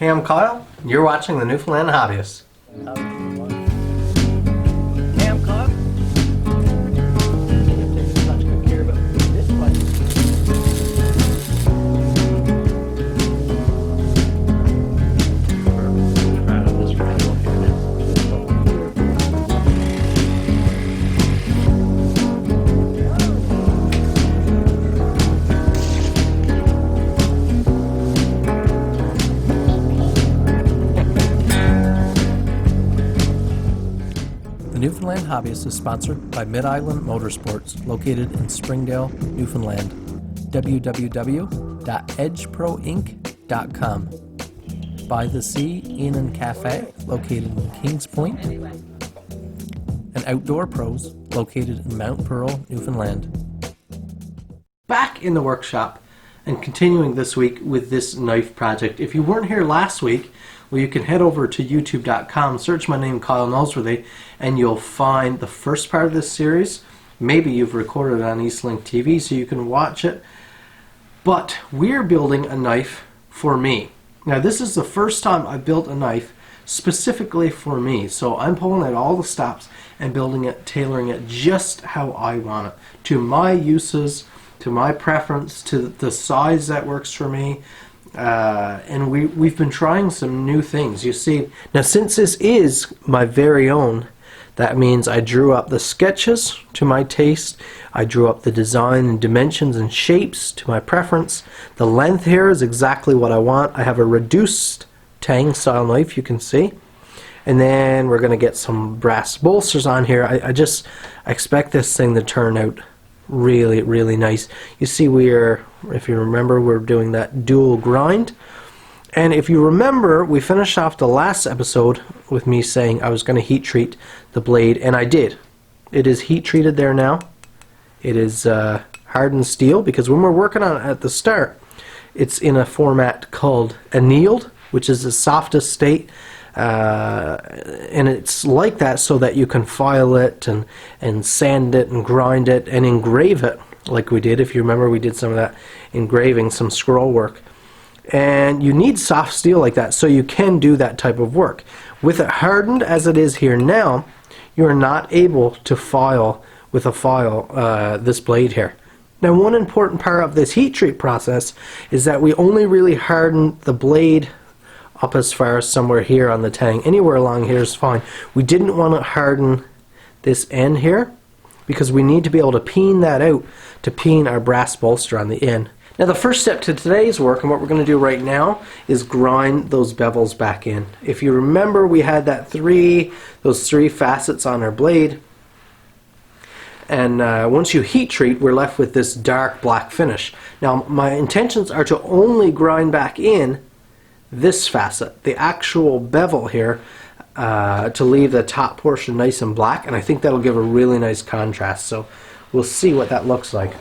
Hey, I'm Kyle. You're watching the Newfoundland Hobbyist. Hey, I'm Kyle. Taking such good care of this place. Proud of this triangle here now. The Newfoundland Hobbyist is sponsored by Mid-Island Motorsports, located in Springdale, Newfoundland. www.edgeproinc.com. By the Sea Inn and Cafe, located in Kings Point. And Outdoor Pros, located in Mount Pearl, Newfoundland. Back in the workshop and continuing this week with this knife project. If you weren't here last week, well, you can head over to youtube.com, search my name, Kyle Noseworthy, and you'll find the first part of this series. Maybe you've recorded it on Eastlink TV so you can watch it. But we're building a knife for me. Now, this is the first time I built a knife specifically for me. So I'm pulling out all the stops and building it, tailoring it just how I want it, to my uses, to my preference, to the size that works for me. And we've been trying some new things. You see, now since this is my very own, that means I drew up the sketches to my taste. I drew up the design and dimensions and shapes to my preference. The length here is exactly what I want. I have a reduced Tang style knife, you can see. And then we're going to get some brass bolsters on here. I expect this thing to turn out really, really nice. You see, if you remember, we're doing that dual grind. And if you remember, we finished off the last episode with me saying I was going to heat treat the blade, and I did. It is heat treated there now. It is hardened steel, because when we're working on it at the start, it's in a format called annealed, which is the softest state. And it's like that so that you can file it and sand it and grind it and engrave it like we did. If you remember, we did some of that engraving, some scroll work. And you need soft steel like that so you can do that type of work. With it hardened as it is here now, you are not able to file with a file this blade here. Now, one important part of this heat treat process is that we only really harden the blade up as far as somewhere here on the Tang. Anywhere along here is fine. We didn't want to harden this end here because we need to be able to peen that out to peen our brass bolster on the end. Now, the first step to today's work, and what we're going to do right now, is grind those bevels back in. If you remember, we had those three facets on our blade, and once you heat treat, we're left with this dark black finish. Now, my intentions are to only grind back in this facet, the actual bevel here, to leave the top portion nice and black, and I think that'll give a really nice contrast. So we'll see what that looks like.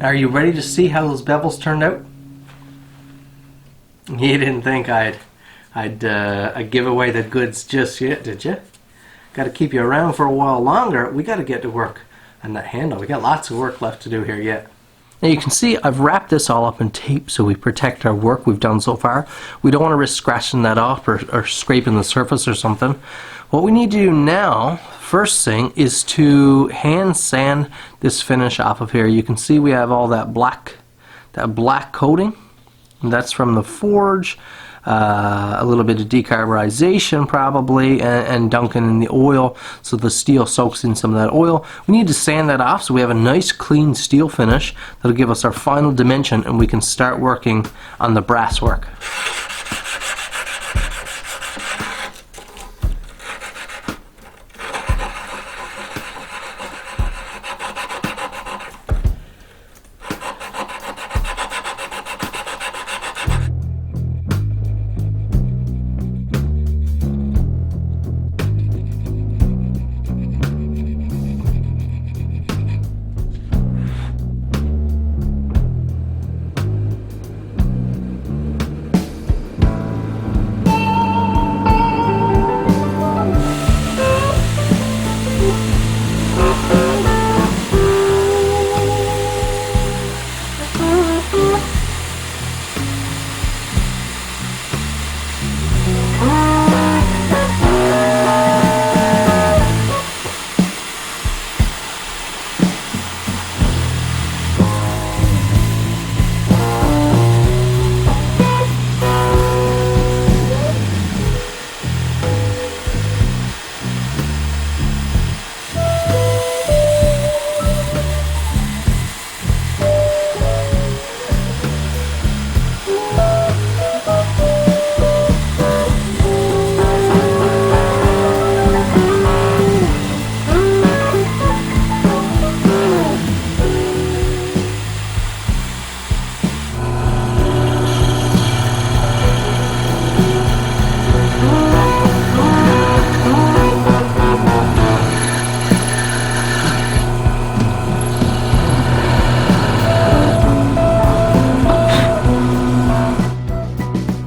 Are you ready to see how those bevels turned out? You didn't think I'd give away the goods just yet, did you? Got to keep you around for a while longer. We got to get to work on that handle. We got lots of work left to do here yet. Now you can see I've wrapped this all up in tape so we protect our work we've done so far. We don't want to risk scratching that off or scraping the surface or something. What we need to do now, first thing, is to hand sand this finish off of here. You can see we have all that black coating. And that's from the forge. A little bit of decarburization probably, and dunking in the oil so the steel soaks in some of that oil. We need to sand that off so we have a nice clean steel finish that'll give us our final dimension, and we can start working on the brass work.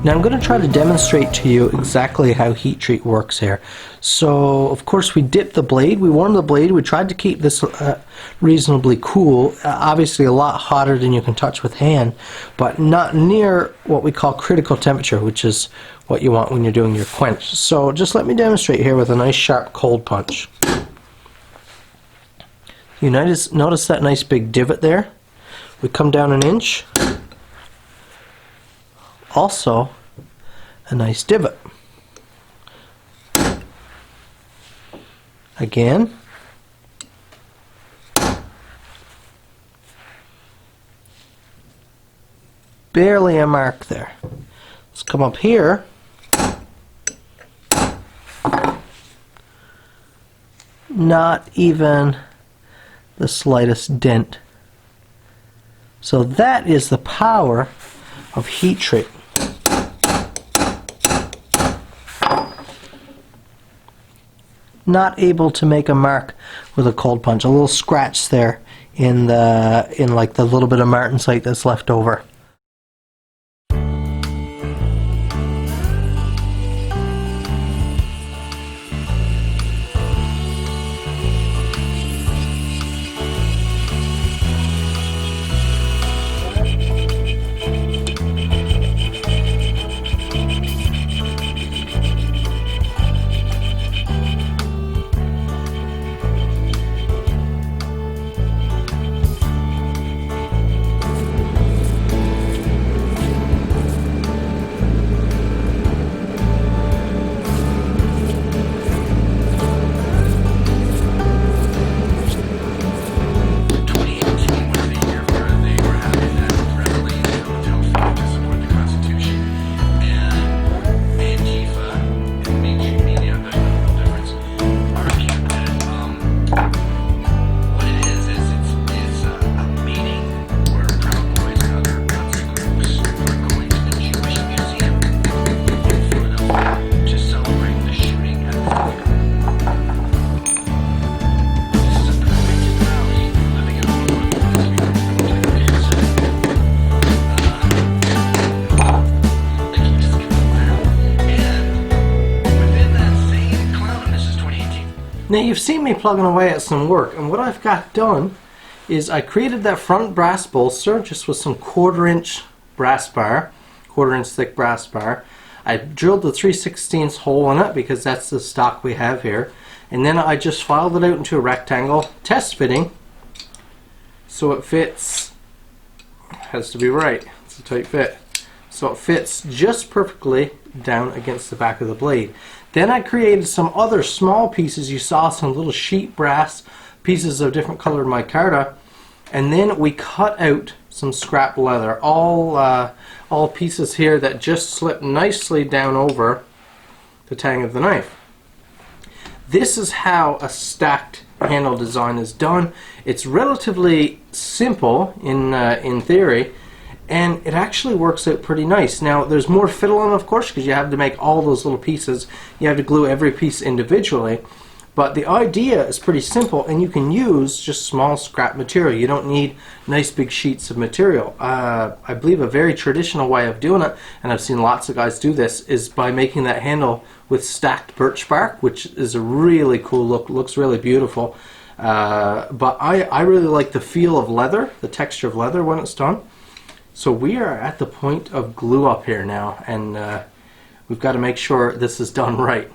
Now I'm going to try to demonstrate to you exactly how heat treat works here. So of course we dip the blade, we warm the blade, we tried to keep this reasonably cool, obviously a lot hotter than you can touch with hand, but not near what we call critical temperature, which is what you want when you're doing your quench. So just let me demonstrate here with a nice sharp cold punch. You notice that nice big divot there? We come down an inch. Also a nice divot. Again. Barely a mark there. Let's come up here. Not even the slightest dent. So that is the power of heat treat. Not able to make a mark with a cold punch. A little scratch there in like the little bit of martensite that's left over. Now you've seen me plugging away at some work, and what I've got done is I created that front brass bolster just with some 1/4" brass bar, 1/4" thick brass bar. I drilled the 3/16 hole in it because that's the stock we have here, and then I just filed it out into a rectangle, test fitting, so it fits. Has to be right. It's a tight fit, so it fits just perfectly down against the back of the blade. Then I created some other small pieces. You saw some little sheet brass pieces of different colored micarta, and then we cut out some scrap leather, all pieces here that just slip nicely down over the tang of the knife. This is how a stacked handle design is done. It's relatively simple in theory, and it actually works out pretty nice. Now there's more fiddling, of course, because you have to make all those little pieces. You have to glue every piece individually, but the idea is pretty simple, and you can use just small scrap material. You don't need nice big sheets of material. I believe a very traditional way of doing it, and I've seen lots of guys do this, is by making that handle with stacked birch bark, which is a really cool look. Looks really beautiful. But I really like the feel of leather, the texture of leather when it's done. So we are at the point of glue up here now, and we've got to make sure this is done right.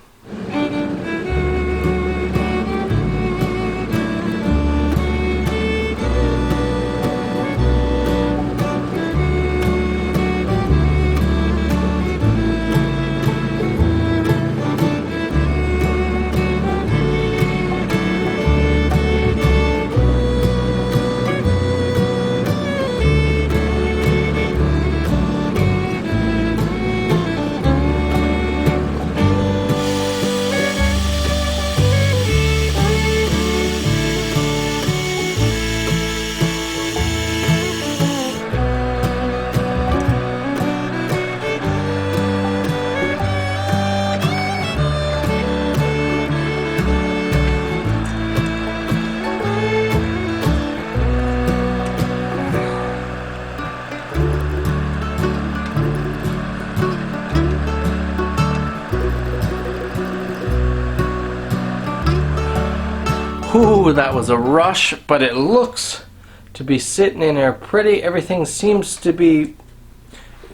Ooh, that was a rush, but it looks to be sitting in there pretty. Everything seems to be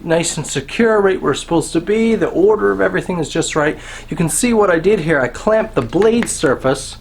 nice and secure right where it's supposed to be. The order of everything is just right. You can see what I did here. I clamped the blade surface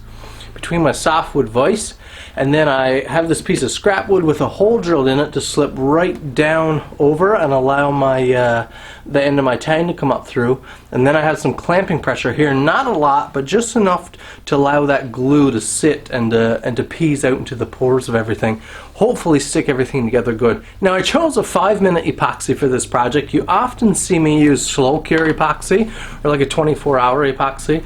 between my softwood vise, and then I have this piece of scrap wood with a hole drilled in it to slip right down over and allow my the end of my tang to come up through. And then I have some clamping pressure here, not a lot, but just enough to allow that glue to sit and to peeze out into the pores of everything. Hopefully stick everything together good. Now I chose a 5-minute epoxy for this project. You often see me use slow cure epoxy or like a 24-hour epoxy.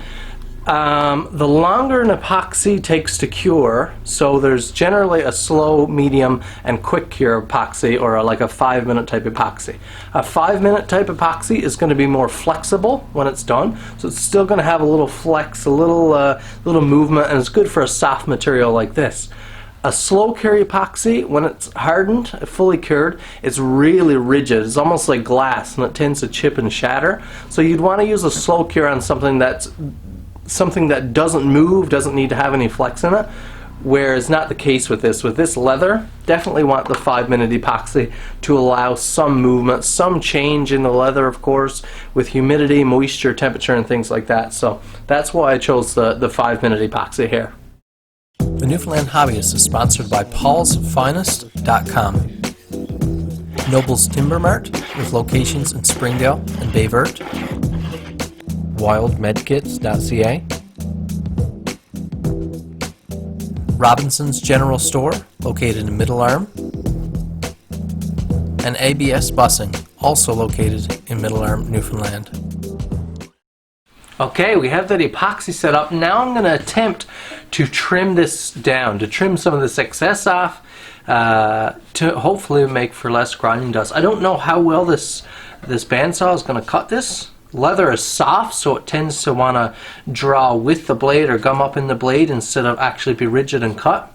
The longer an epoxy takes to cure, so there's generally a slow, medium, and quick cure epoxy, or like a 5-minute type epoxy. A 5-minute type epoxy is going to be more flexible when it's done, so it's still going to have a little flex, a little movement, and it's good for a soft material like this. A slow cure epoxy, when it's hardened, fully cured, it's really rigid. It's almost like glass, and it tends to chip and shatter. So you'd want to use a slow cure on something that doesn't move, doesn't need to have any flex in it, whereas not the case with this. With this leather, definitely want the 5-minute epoxy to allow some movement, some change in the leather, of course, with humidity, moisture, temperature, and things like that. So that's why I chose the 5-minute epoxy here. The Newfoundland Hobbyist is sponsored by hfattps.com, Noble's Timber Mart with locations in Springdale and Bay Verte, wildmedkits.ca, Robinson's General Store, located in Middle Arm, and ABS Busing, also located in Middle Arm, Newfoundland. Okay, we have that epoxy set up. Now I'm going to attempt to trim this down, to trim some of this excess off, to hopefully make for less grinding dust. I don't know how well this bandsaw is going to cut this. Leather is soft, so it tends to want to draw with the blade or gum up in the blade instead of actually be rigid and cut.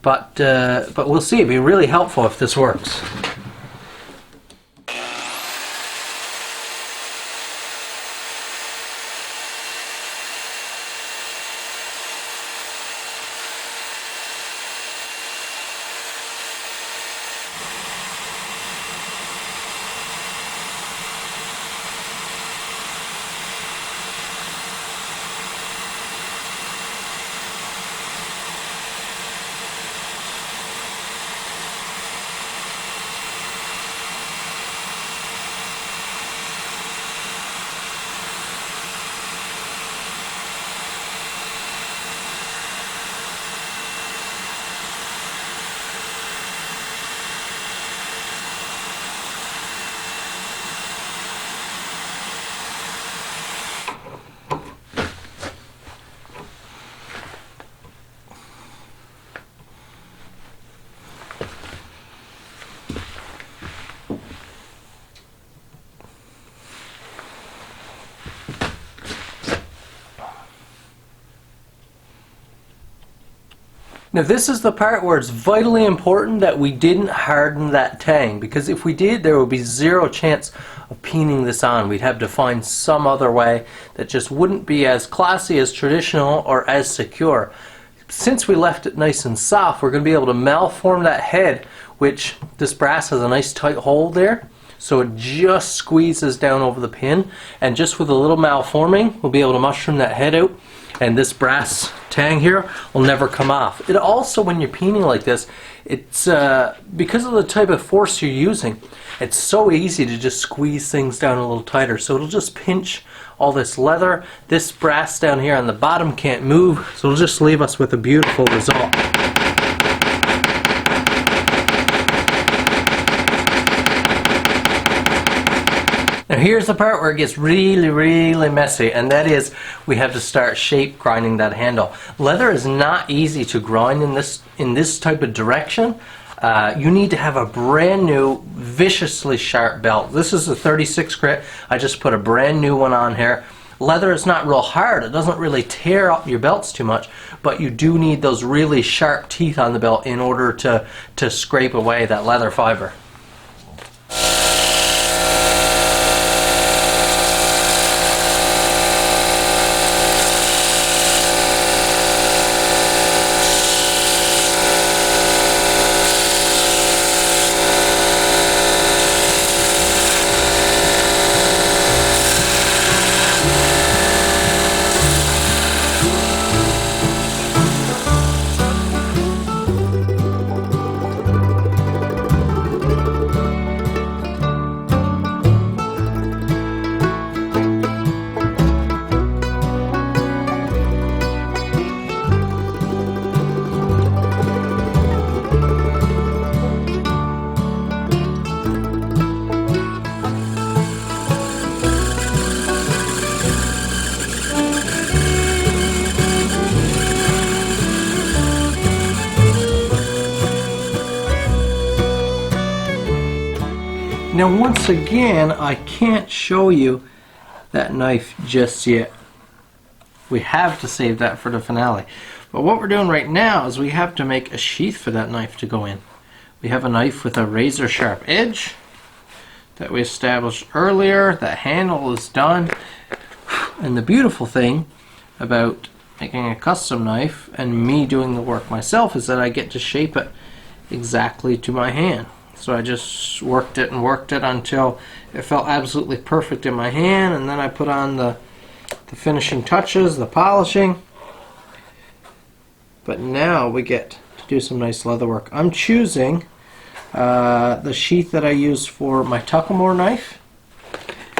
But we'll see. It'd be really helpful if this works. Now this is the part where it's vitally important that we didn't harden that tang, because if we did, there would be zero chance of peening this on. We'd have to find some other way that just wouldn't be as classy, as traditional, or as secure. Since we left it nice and soft, we're going to be able to malform that head, which this brass has a nice tight hole there, so it just squeezes down over the pin, and just with a little malforming, we'll be able to mushroom that head out, and this brass tang here will never come off. It also, when you're peening like this, it's because of the type of force you're using, it's so easy to just squeeze things down a little tighter, so it'll just pinch all this leather. This brass down here on the bottom can't move, so it'll just leave us with a beautiful result. Now here's the part where it gets really messy, and that is we have to start shape grinding that handle. Leather is not easy to grind in this type of direction. You need to have a brand new, viciously sharp belt. This is a 36 grit. I just put a brand new one on here. Leather is not real hard. It doesn't really tear up your belts too much, but you do need those really sharp teeth on the belt in order to scrape away that leather fiber. Now once again, I can't show you that knife just yet. We have to save that for the finale. But what we're doing right now is we have to make a sheath for that knife to go in. We have a knife with a razor sharp edge that we established earlier. That handle is done. And the beautiful thing about making a custom knife and me doing the work myself is that I get to shape it exactly to my hand. So I just worked it until it felt absolutely perfect in my hand, and then I put on the finishing touches, the polishing. But now we get to do some nice leather work. I'm choosing the sheath that I use for my Tuckamore knife,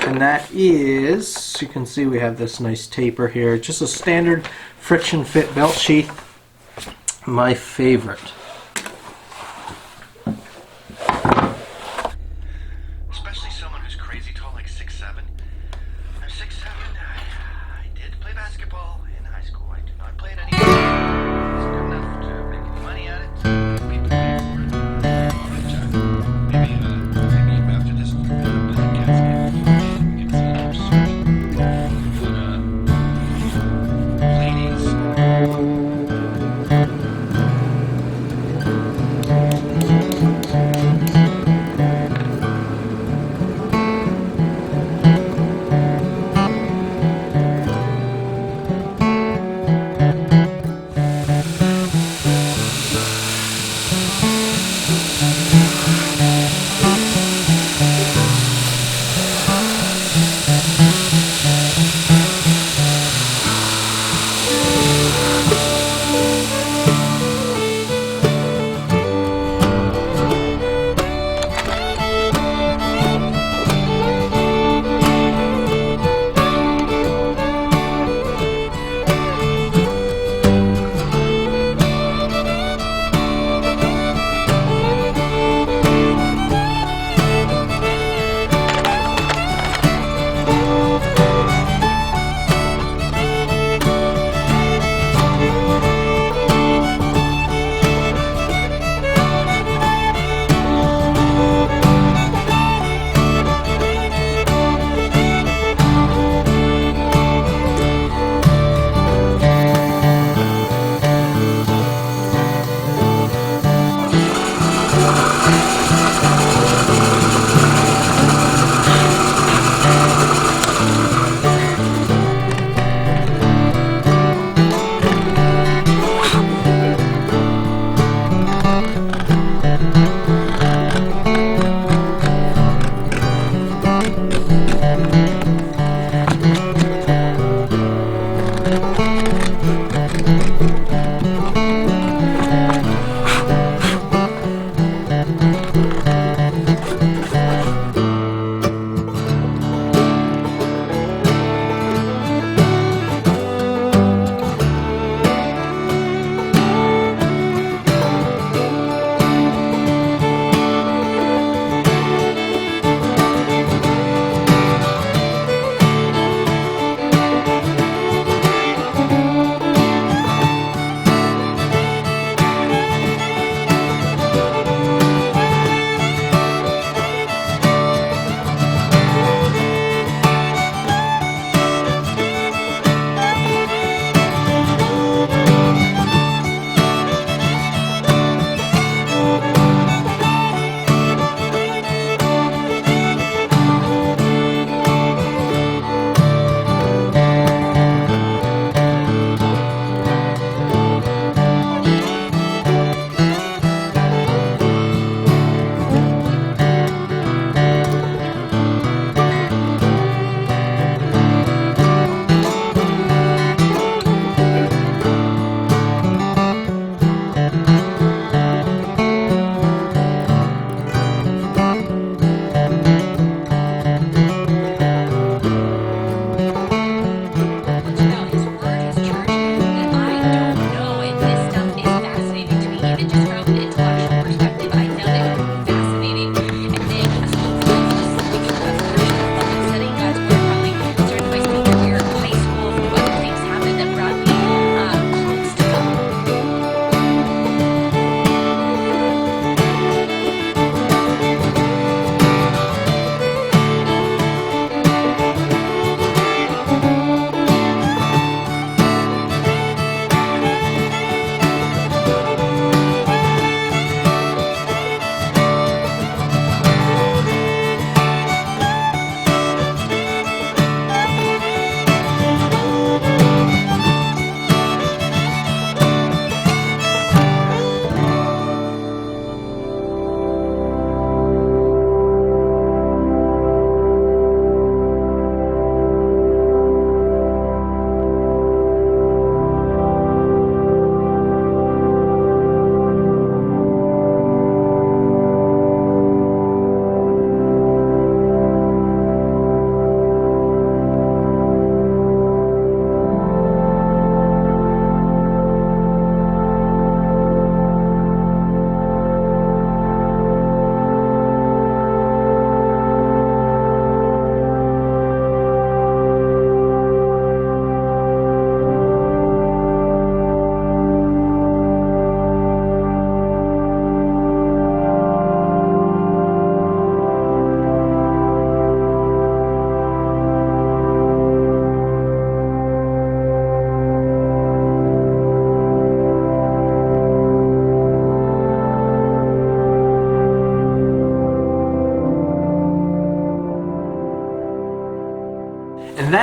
and that is, you can see we have this nice taper here, just a standard friction fit belt sheath, my favorite. Especially someone who's crazy tall, like 6'7". I'm 6'7". I did play basketball in high school. I did not play it anymore. It's good enough to make any money at it. People pay for it. Maybe after this podcast, we can see it soon. Put ladies.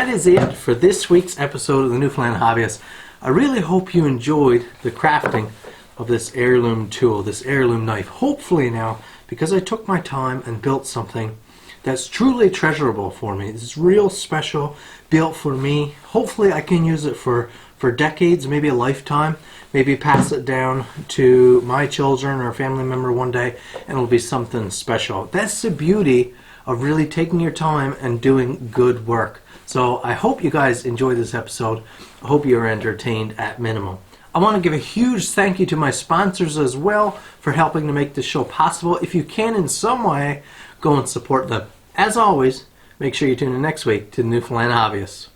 that is it for this week's episode of the Newfoundland Hobbyist. I really hope you enjoyed the crafting of this heirloom tool, this heirloom knife. Hopefully now, because I took my time and built something that's truly treasurable for me. It's real special, built for me. Hopefully I can use it for decades, maybe a lifetime. Maybe pass it down to my children or a family member one day, and it'll be something special. That's the beauty of really taking your time and doing good work. So I hope you guys enjoyed this episode. I hope you are entertained at minimum. I want to give a huge thank you to my sponsors as well for helping to make this show possible. If you can in some way, go and support them. As always, make sure you tune in next week to the Newfoundland Hobbyist.